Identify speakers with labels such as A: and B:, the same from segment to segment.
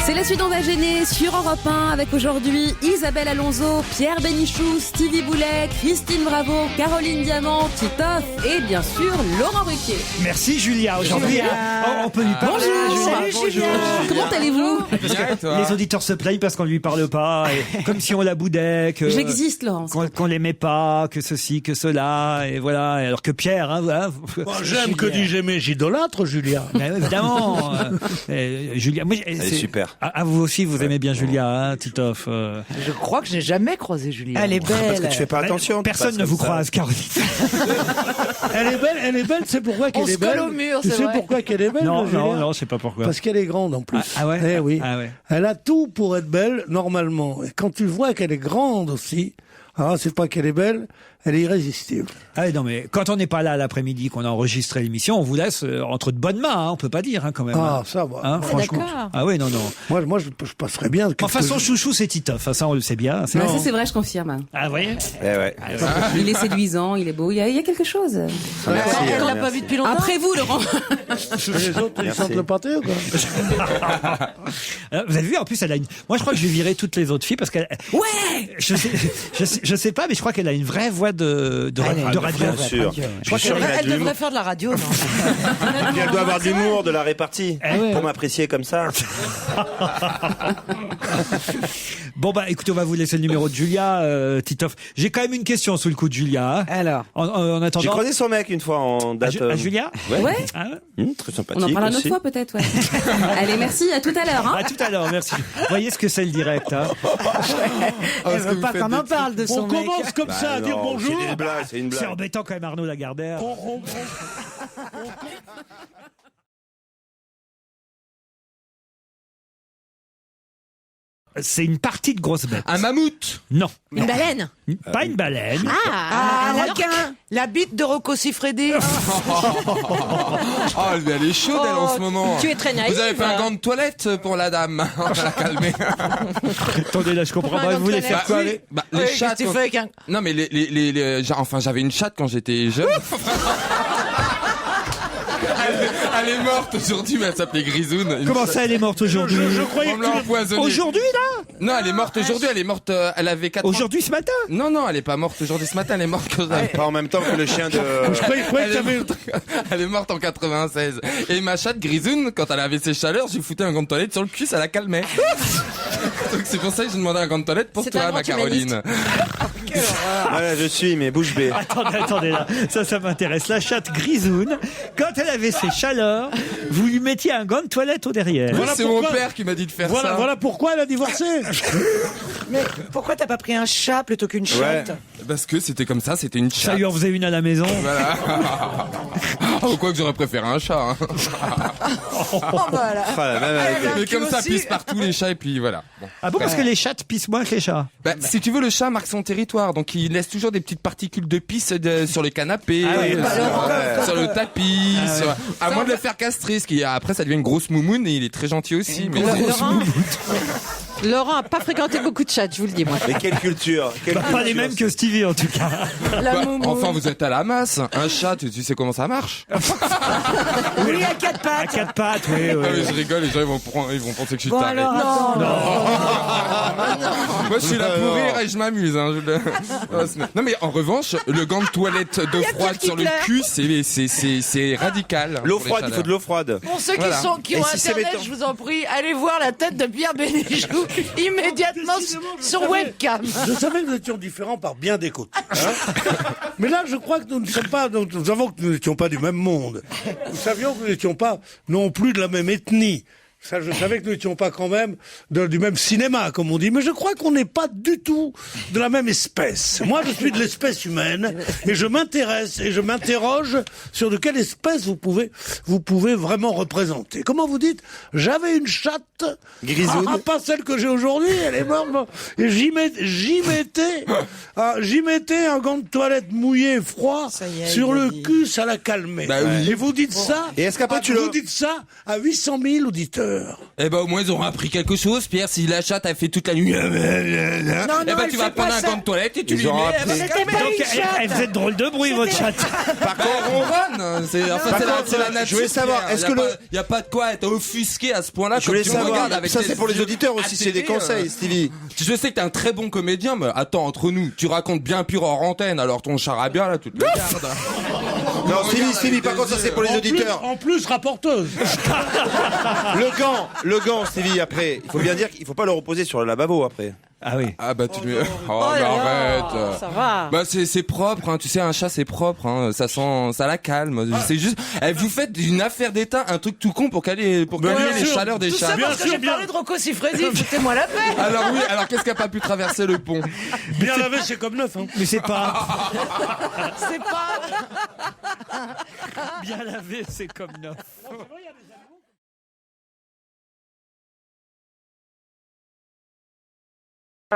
A: C'est la suite d'On va gêner sur Europe 1 avec aujourd'hui Isabelle Alonso, Pierre Bénichou, Stevie Boulet, Christine Bravo, Caroline Diamant, Titoff et bien sûr Laurent Ruquier.
B: Merci Julia. Aujourd'hui, on peut lui parler.
A: Bonjour. Julia. Comment allez-vous?
B: Les auditeurs se plaignent parce qu'on lui parle pas, et comme si on la boudait, que
A: j'existe, Laurent.
B: Qu'on l'aimait pas, que ceci, que cela, et voilà. Alors que Pierre, hein, voilà.
C: Bon, j'aime, que dis-je aimer, j'idolâtre, Julia.
B: Mais évidemment. Julia, moi,
D: c'est super.
B: Ah, vous aussi, vous aimez bien Julia, hein, Titoff.
E: Je crois que je n'ai jamais croisé Julia.
F: Elle est belle.
D: Parce que tu fais pas attention.
B: Personne ne vous croise, Caroline.
C: Elle est belle, c'est pourquoi qu'elle
E: On
C: est
E: se colle
C: belle.
E: au mur,
C: Tu
E: c'est
C: sais
E: vrai.
C: pourquoi qu'elle est belle, Julia
B: Non, je sais pas pourquoi.
C: Parce qu'elle est grande en plus.
B: Ah ouais?
C: Eh oui.
B: Ah ouais.
C: Elle a tout pour être belle, normalement. Et quand tu vois qu'elle est grande aussi, c'est pas qu'elle est belle, elle est irrésistible.
B: Ah non, mais quand on n'est pas là l'après-midi, qu'on a enregistré l'émission, on vous laisse entre de bonnes mains, hein, on peut pas dire, hein, quand même.
C: Ah,
B: hein.
C: ça va.
B: Hein, franchement.
A: d'accord.
B: Ah oui, non.
C: Moi, je passerais bien.
B: Enfin, son chouchou, c'est Titoff, hein, ça on le sait bien.
A: Bah, ça c'est vrai, je confirme.
B: Ah, vous voyez?
D: Eh ouais.
A: Il est séduisant, il est beau, il y a quelque chose.
D: Merci.
E: On l'a pas vu depuis longtemps.
A: Après vous, Laurent.
C: Les autres, ils
D: Merci.
C: sentent le pâté ou quoi?
B: Alors, vous avez vu, en plus, elle a une. Moi, je crois que je vais virer toutes les autres filles parce qu'elle.
A: Ouais.
B: Je sais pas, mais je crois qu'elle a une vraie voix de radio.
D: Bien sûr.
B: Je crois
D: sûr
B: qu'elle
D: qu'elle a
E: Elle
D: de l'humour.
E: devrait faire de la radio, non?
D: Et puis elle doit avoir de l'humour, de la répartie.
B: Eh ouais.
D: Pour m'apprécier comme ça.
B: Bon, bah, écoutez, on va vous laisser le numéro de Julia, Titoff. J'ai quand même une question sous le coup de Julia. Hein.
E: Alors.
B: En attendant.
D: J'ai croisé son mec une fois en date.
B: À Julia?
A: Ouais.
B: Ah, ouais.
D: Très sympathique.
A: On en parle une autre
D: aussi.
A: fois peut-être, ouais. Allez, merci, à tout à l'heure. Hein.
B: À tout à l'heure, merci. Vous voyez ce que c'est le direct, hein?
E: Elle veut pas qu'on en parle de son
C: On
E: mec.
C: commence comme ça à dire
D: Non,
C: bonjour.
D: C'est une blague, c'est une
B: C'est
D: blague.
B: embêtant quand même, Arnaud Lagardère. C'est une partie de grosse bête.
G: Un mammouth.
B: Non.
A: Une baleine.
B: Pas une baleine.
E: Ah, un requin. La bite de Rocco Siffredi.
G: Oh, elle est chaude, elle, en ce moment.
E: Tu es très naïf.
G: Vous avez fait un gant de toilette pour la dame. On va la calmer.
B: Attendez, là, je comprends
E: Pourquoi
B: pas.
E: un
B: Vous voulez
E: homme
B: faire
E: de
B: quoi
E: toilette
B: avec...
G: Bah, les
E: Oui,
G: chattes.
E: qu'est-ce que tu fais avec un...
G: Non, mais enfin, j'avais une chatte quand j'étais jeune. Elle est morte aujourd'hui, mais elle s'appelait Grisoun.
B: Comment ça, elle est morte aujourd'hui?
C: Je croyais
G: On
C: que
G: me l'a empoisonnée.
B: Aujourd'hui, là?
G: Non, elle est morte aujourd'hui, elle est morte, elle avait 4 ans.
B: Aujourd'hui, ce matin?
G: Non, elle est pas morte aujourd'hui ce matin, elle est morte quand j'avais...
D: Pas en même temps que le chien de.
C: je croyais que
G: Elle est,
C: t'avais...
G: morte, elle est morte en 96. Et ma chatte Grisoun, quand elle avait ses chaleurs, je lui foutais un gant de toilette sur le cul, ça la calmait. Donc c'est pour ça que j'ai demandé un gant de toilette pour
E: C'est
G: toi,
E: un
G: ma
E: grand humaniste.
G: Caroline.
D: Voilà, je suis, mais bouche bée.
B: Attendez, là. Ça m'intéresse. La chatte Grisoun, quand elle avait ses chaleurs, vous lui mettiez un gant de toilette au derrière.
C: Voilà
G: C'est
C: pourquoi-
G: mon père qui m'a dit de faire ça.
C: Voilà pourquoi elle a divorcé.
E: Mais pourquoi t'as pas pris un chat plutôt qu'une chatte?
G: Parce que c'était comme ça, c'était une
B: Ça
G: chatte.
B: lui en faisait une à la maison.
G: Voilà. Oh, quoi que j'aurais préféré un chat. Hein.
E: Oh, voilà.
D: Voilà, même avec-
G: Mais comme ça pisse partout les chats et puis voilà. Bon.
B: Ah bon, parce que les chattes pissent moins que les chats.
G: Bah, si tu veux, le chat marque son territoire, donc il laisse toujours des petites particules de pisse sur les canapés,
B: Ah oui,
G: sur le tapis, à moins de le faire castrer, ce qui après ça devient une grosse moumoune et il est très gentil aussi. Mais
E: Laurent a pas fréquenté beaucoup de chats, je vous le dis, moi.
D: Mais quelle culture,
B: Pas les mêmes que Stevie, en tout cas.
E: La
G: Bah,
E: moumoune.
G: enfin, vous êtes à la masse. Un chat, tu sais comment ça marche?
E: Oui, à quatre
B: À
E: pattes.
B: quatre pattes, oui.
G: Ah oui, je rigole, les gens ils vont penser que je suis
E: Bon,
G: taré.
E: alors, attends.
G: Moi, je suis là pour rire et je m'amuse. Hein. Non, mais en revanche, le gant de toilette d'eau froide
E: qui
G: sur le
E: pleure.
G: cul, c'est radical.
D: L'eau
G: pour les
D: froide, il faut
G: chaleurs.
D: de l'eau froide.
E: Pour ceux
G: Voilà.
E: qui
D: Et
E: ont
D: si c'est
E: internet,
D: béton
E: je vous en prie, allez voir la tête de Pierre Bénichou immédiatement sur webcam.
C: Je savais que nous étions différents par bien des côtés. Hein. Mais là, je crois que nous ne sommes pas. Nous savons que nous n'étions pas du même monde. Nous savions que nous n'étions pas non plus de la même ethnie. Ça, je savais que nous n'étions pas quand même du même cinéma, comme on dit. Mais je crois qu'on n'est pas du tout de la même espèce. Moi, je suis de l'espèce humaine et je m'intéresse et je m'interroge sur de quelle espèce vous pouvez vraiment représenter. Comment vous dites? J'avais une chatte.
D: Grisoune.
C: Pas celle que j'ai aujourd'hui. Elle est morte. Et j'y mettais un gant de toilette mouillé, froid,
E: Ça y est,
C: sur
E: il a
C: le
E: dit.
C: cul, ça la calmait.
G: Bah oui.
C: Et vous dites ça?
D: Et est-ce qu'après tu
C: vous
D: le-
C: dites ça à 800 000 auditeurs? heures.
G: Eh ben au moins ils auront appris quelque chose, Pierre. Si la chatte a fait toute la nuit, eh ben tu vas prendre un gant de toilette et tu lui
D: auront
G: mets.
D: appris.
E: C'était pas
B: Donc,
E: une chatte.
B: elle faisait de drôle de bruit, votre chatte.
G: Par contre, on ronronne. C'est la nature.
D: je voulais savoir,
G: Pierre.
D: est-ce que
G: il y a pas de quoi être offusqué à ce point-là.
D: Je voulais
G: comme tu me
D: savoir,
G: regardes avec
D: ça
G: tes
D: c'est pour les
G: yeux
D: auditeurs aussi, c'est des
G: atterrés,
D: conseils, Stevie.
G: Je sais que t'es un très bon comédien, mais attends, entre nous, tu racontes bien pur hors antenne, alors ton charabia, là, tu te le gardes.
D: Non, Stevie, par contre, ça c'est pour les auditeurs.
C: En plus, rapporteuse.
D: Le gant, Stevie, après, il faut bien dire qu'il faut pas le reposer sur le lavabo après.
B: Ah oui.
G: Ah bah tu lui... Oh,
E: Oh
G: mais
E: là là,
G: arrête.
E: ça va.
G: Bah c'est propre, hein. Tu sais, un chat c'est propre, hein. Ça sent, ça la calme. C'est juste, vous faites d'une affaire d'état un truc tout con pour calmer
C: bien
G: les
C: sûr.
G: chaleurs des
E: Tout
G: chats.
E: ça parce
C: Bien
E: que
C: sûr,
E: j'ai parlé de Rocco Siffredi, foutez-moi la paix.
G: Alors oui, alors qu'est-ce qui a pas pu traverser le pont?
C: Bien lavé, c'est comme neuf. Hein.
B: Mais c'est pas
E: C'est pas...
B: bien lavé, c'est comme neuf.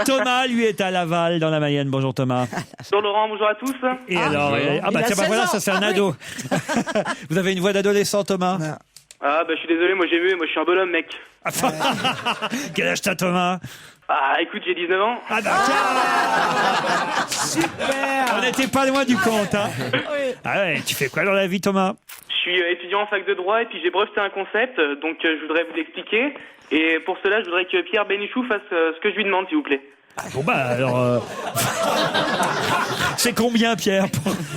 B: Thomas, lui, est à Laval, dans la Mayenne. Bonjour Thomas.
F: Bonjour Laurent, bonjour à tous.
B: Et alors,
E: il
B: bah
E: a
B: tiens, bah
E: 16
B: voilà,
E: ans.
B: ça c'est un
E: Ah oui.
B: ado. Vous avez une voix d'adolescent, Thomas?
F: Ah bah je suis désolé, moi j'ai vu, moi je suis un bonhomme mec.
B: Quel âge t'as, Thomas?
F: Ah écoute, j'ai 19 ans.
B: Ah bah tiens,
E: Super.
B: on n'était pas loin du compte, hein.
E: Oui.
B: Ah ouais, tu fais quoi dans la vie, Thomas?
F: Je suis étudiant en fac de droit et puis j'ai breveté un concept, donc je voudrais vous l'expliquer. Et pour cela, je voudrais que Pierre Bénichou fasse ce que je lui demande, s'il vous plaît.
B: Bon bah alors... c'est combien, Pierre?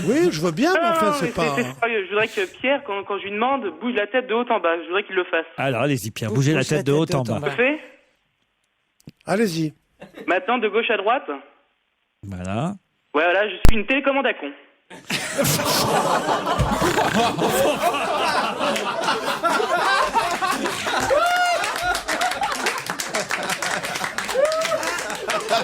C: Oui, je veux bien, mais enfin,
F: mais
C: c'est pas...
F: c'est sérieux. Je voudrais que Pierre, quand je lui demande, bouge la tête de haut en bas. Je voudrais qu'il le fasse.
B: Alors allez-y, Pierre, bougez la tête de haut en bas.
F: Je le fais.
C: Allez-y.
F: Maintenant, de gauche à droite.
B: Voilà.
F: Ouais, voilà, je suis une télécommande à con.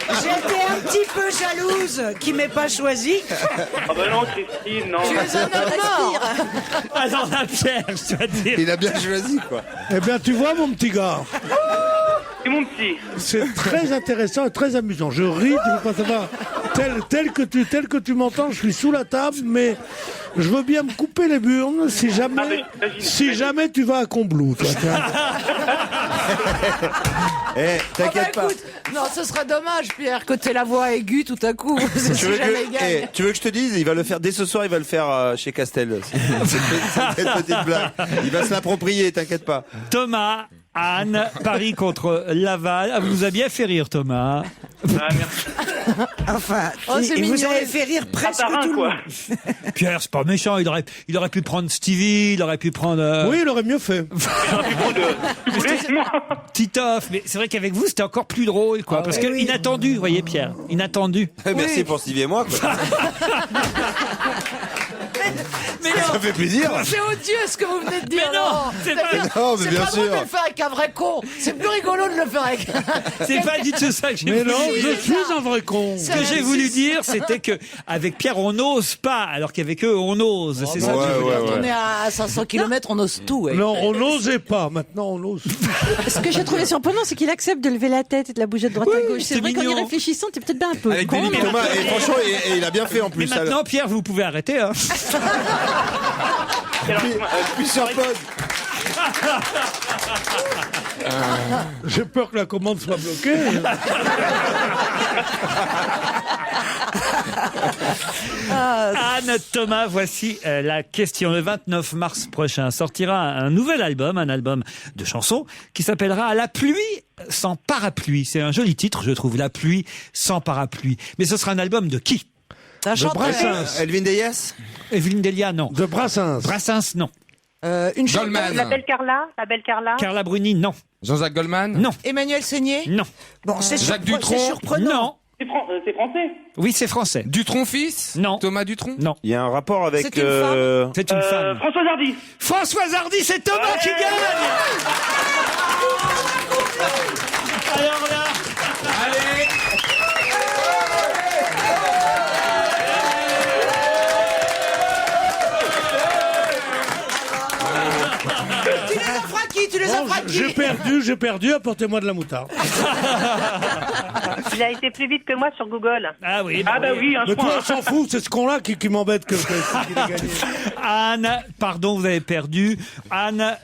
E: J'étais un petit peu jalouse qu'il m'ait pas choisi.
F: Ah bah non, Christine, non.
E: Tu es un homme mort.
B: Alors là, Pierre, je dois dire...
D: Il a bien choisi, quoi.
C: Eh bien, tu vois, mon petit gars,
F: C'est mon petit.
C: c'est très intéressant et très amusant. Je ris, tu veux pas savoir. Tel que tu m'entends, je suis sous la table, mais je veux bien me couper les burnes si jamais tu vas à Combloux, toi. Tiens.
D: Eh,
E: Oh bah
D: t'inquiète pas.
E: écoute, non, ce serait dommage, Pierre, que t'aies la voix aiguë tout à coup. C'est
D: Tu veux,
E: jamais gagne.
D: tu veux que je te dise, il va le faire dès ce soir, il va le faire chez Castel. C'est une petite blague. Il va se l'approprier, t'inquiète pas.
B: Thomas, Anne, Paris contre Laval. Ah, vous nous a bien fait rire, Thomas.
F: Ah, merci.
E: Enfin, c'est
H: Et vous
E: mignon.
H: avez fait rire presque
F: Par un,
H: tout le
F: quoi.
H: monde.
B: Pierre, c'est pas méchant. Il aurait pu prendre Stevie, il aurait pu prendre
C: Oui, il aurait mieux fait.
F: Tu voulais, moi.
B: Titoff. Mais c'est vrai qu'avec vous, c'était encore plus drôle, quoi. Parce que
H: oui.
B: inattendu, vous voyez, Pierre. Inattendu.
D: Merci pour Stevie et moi, quoi.
E: Mais
D: Ça
E: non,
D: fait plaisir.
E: c'est odieux ce que vous venez de dire.
B: Mais non, c'est pas-
E: C'est-à-dire,
D: Non, mais
E: c'est
D: bien
E: pas drôle
D: sûr.
E: de le faire avec un vrai con. C'est plus rigolo de le faire avec.
B: C'est pas du tout ça que j'ai
C: Mais
B: voulu
C: non,
B: dire.
C: je suis un vrai con.
B: Ce que j'ai voulu dire, c'était que avec Pierre, on n'ose pas, alors qu'avec eux, on ose. C'est ça. que je veux dire.
E: Quand on est à 500 km, on ose tout. ouais.
C: Non, on n'osait pas. Maintenant, on ose.
H: Ce que j'ai trouvé surprenant, c'est qu'il accepte de lever la tête et de la bouger de droite à gauche. C'est
B: c'est
H: vrai qu'en y
B: mignon.
H: réfléchissant, t'es peut-être bien un peu
G: Avec
H: con.
G: des limites.
D: Thomas, et franchement, et il a bien fait en
B: Mais
D: plus.
B: maintenant, Pierre, vous pouvez arrêter. Hein.
D: Puis sur pause.
C: J'ai peur que la commande soit bloquée.
B: Anne, Thomas, voici la question. Le 29 mars prochain sortira un nouvel album, un album de chansons qui s'appellera À la pluie sans parapluie. C'est un joli titre, je trouve, La pluie sans parapluie. Mais ce sera un album de qui?
E: Un
C: De
E: chanteur.
C: Brassens.
D: Elvin Deyas.
B: Evelyne Delia, non.
C: De Brassens.
B: Brassens, non.
E: Une chanteuse.
G: Goldman.
I: La belle Carla.
B: Carla Bruni, non.
G: Jean-Jacques Goldman.
B: Non.
E: Emmanuel Seigné.
B: Non.
H: Bon, c'est
G: Jacques
H: surpre-
G: Dutronc.
H: c'est surprenant.
B: Non.
F: C'est français.
B: Oui, c'est français.
G: Dutronc fils.
B: Non.
G: Thomas Dutronc.
B: Non.
D: Il y a un rapport avec.
E: C'est une femme.
B: C'est une femme.
F: François Hardy.
B: Françoise Hardy, c'est Thomas qui gagne. Alors là,
G: Allez.
E: Tu les as fraqués, tu les as fraqués.
C: J'ai perdu, apportez-moi de la moutarde.
I: Il a été plus vite que moi sur Google.
B: Ah oui.
F: Ah bah oui, un
C: Mais
F: point.
C: toi, on s'en fout, c'est ce con-là qui m'embête qu'il ait gagné.
B: Anne, pardon, vous avez perdu. Anne,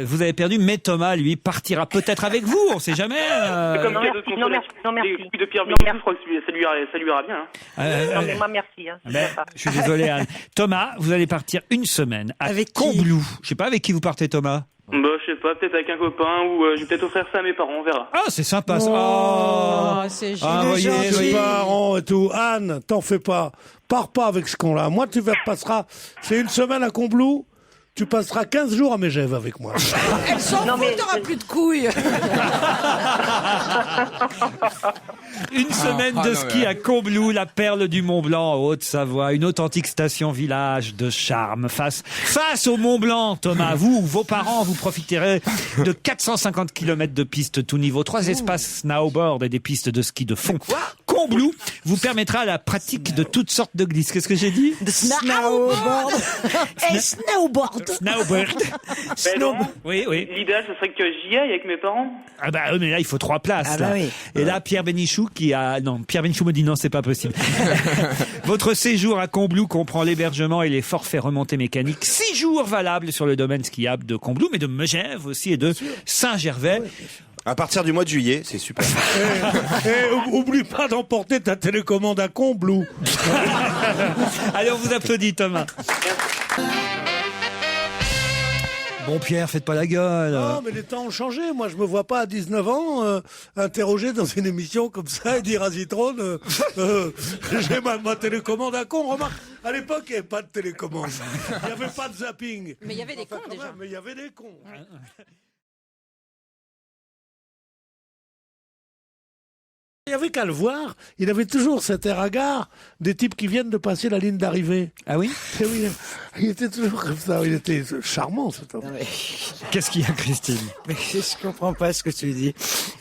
B: vous avez perdu, mais Thomas, lui, partira peut-être avec vous, on sait jamais.
F: C'est comme
I: Non,
F: cadeau de
I: merci, non, merci, non, merci.
F: Les coups de Pierre
I: Non,
F: Bénichou,
I: merci.
F: je crois que ça lui ira bien. Hein.
I: Non, mais moi, merci. Hein, c'est
B: Mais,
I: sympa.
B: je suis désolé, Anne. Thomas, vous allez partir une semaine à
H: Avec qui
B: Combloux. Je sais pas avec qui vous partez, Thomas.
F: Bah, je sais pas, peut-être avec un copain ou je vais peut-être offrir ça à mes parents, on verra.
B: Ah, c'est sympa, ça.
H: Oh, c'est
B: Ah,
H: gentil.
B: voyez,
C: Tes parents et tout. Anne, t'en fais pas. Pars pas avec ce con-là. Moi, tu passeras. C'est une semaine à Combloux. Tu passeras 15 jours à Megève avec moi.
E: Elle s'en
I: Non,
E: fout,
I: mais-
E: t'auras plus de couilles.
B: Une semaine
G: Ah,
B: de
G: non,
B: ski
G: mais-
B: à Combloux, la perle du Mont Blanc en Haute-Savoie, une authentique station village de charme face au Mont Blanc. Thomas, vous, vos parents, vous profiterez de 450 km de pistes tout niveau, 3 espaces snowboard et des pistes de ski de fond. Combloux vous permettra la pratique de toutes sortes de glisses. Qu'est-ce que j'ai dit?
H: Snowboard. Et snowboard.
B: Snowboard.
F: Ben non,
B: Oui, oui.
F: l'idéal, ce serait que j'y aille avec mes parents.
B: Ah bah oui, mais là il faut 3 places.
H: Ah bah
B: là.
H: oui.
B: Et là Pierre Bénichou Pierre Bénichou me dit non, c'est pas possible. Votre séjour à Combloux comprend l'hébergement et les forfaits remontées mécaniques. 6 jours valables sur le domaine skiable de Combloux, mais de Megève aussi et de Saint-Gervais.
D: À partir du mois de juillet, c'est super.
C: Oublie pas d'emporter ta télécommande à Combloux.
B: Allez, on vous applaudit, Thomas. Bon Pierre, faites pas la gueule.
C: Non, mais les temps ont changé. Moi, je me vois pas à 19 ans interroger dans une émission comme ça et dire à Zitrone j'ai ma télécommande à con. Remarque, à l'époque, il n'y avait pas de télécommande. Il n'y avait pas de zapping.
H: Mais il y avait des cons
C: Quand
H: déjà.
C: même, mais il y avait des cons. Il n'y avait qu'à le voir, il avait toujours cet air hagard des types qui viennent de passer la ligne d'arrivée.
B: Ah oui?
C: Et oui, il était toujours comme ça, il était charmant cet homme.
B: Qu'est-ce qu'il y a, Christine?
J: Mais je comprends pas ce que tu dis.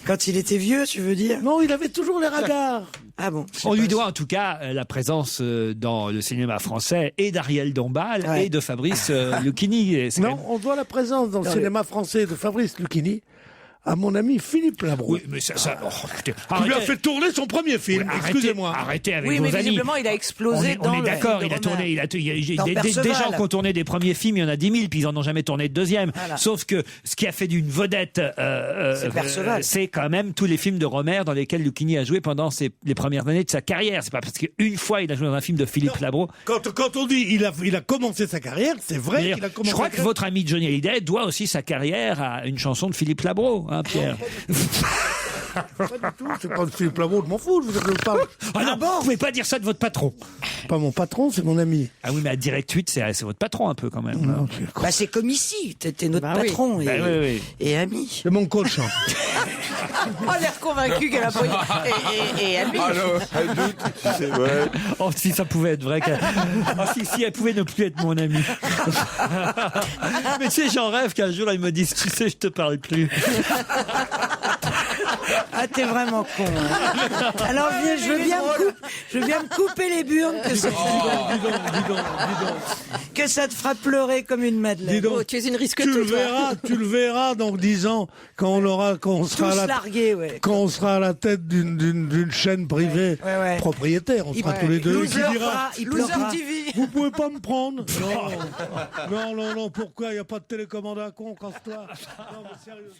J: Quand il était vieux, tu veux dire?
C: Non, il avait toujours l'air hagard.
J: Ah bon?
B: On lui doit en tout cas la présence dans le cinéma français et d'Ariel Dombal
J: Ouais.
B: et de Fabrice Lucchini. Et c'est
C: Non, on doit la présence dans le cinéma français de Fabrice Lucchini à mon ami Philippe Labro.
B: Oui, mais ça oh, écoutez,
C: Qui lui a fait tourner son premier film, excusez-moi.
B: Arrêtez avec
E: Oui,
B: vos
E: mais
B: amis.
E: visiblement, il a explosé
B: On
E: dans
B: est
E: le
B: d'accord,
E: film de
B: il a tourné,
E: Romer.
B: il y a
J: Dans
B: des
J: Perceval.
B: gens qui ont tourné des premiers films, il y en a 10 000, puis ils en ont jamais tourné de deuxième.
J: Voilà.
B: Sauf que ce qui a fait d'une vedette,
J: C'est Perceval.
B: c'est quand même tous les films de Romer dans lesquels Lucchini a joué pendant les premières années de sa carrière. C'est pas parce qu'une fois il a joué dans un film de Philippe Labro.
C: Quand on dit il a commencé sa carrière, c'est vrai
B: D'ailleurs,
C: qu'il a commencé.
B: je crois que votre ami Johnny Hallyday doit aussi sa carrière à une chanson de Philippe Labro, hein, Pierre.
C: Pas du tout, c'est pas de Philippe Labro, je m'en fous, je vous parle.
B: Ah non, vous pouvez pas dire ça de votre patron.
C: Pas mon patron, c'est mon ami.
B: Ah oui, mais à Direct 8, c'est votre patron un peu quand même.
C: Non, c'est
J: Bah c'est comme ici, t'es notre
H: Bah oui.
J: patron
B: Bah oui, oui.
J: et ami.
C: c'est mon coach. Hein.
E: Oh, l'air convaincu qu'elle a pris. Et elle lui.
G: Alors,
D: Elle doute, tu sais, ouais.
B: Oh, si ça pouvait être vrai. Oh, si elle pouvait ne plus être mon amie. Mais tu sais, j'en rêve qu'un jour, elle me dise, tu sais, je te parle plus.
J: Ah t'es vraiment con. Hein. Alors viens, je veux bien me couper les burnes que ça, que ça te fera pleurer comme une
C: Dis
J: madeleine.
C: donc,
H: Oh, tu es une risque
C: tu
H: tout,
C: le verras dans 10 ans quand on sera
J: Tous
C: à la
J: largués, ouais.
C: quand on sera à la tête d'une chaîne privée
J: Ouais.
C: propriétaire, on sera
J: Ouais.
C: tous les deux.
J: Loser
C: Et tu diras,
J: fera, il
E: Loser
J: pleurera.
E: TV.
C: vous pouvez pas me prendre. Non, pourquoi il n'y a pas de télécommande à con, casse-toi. Non, mais sérieusement.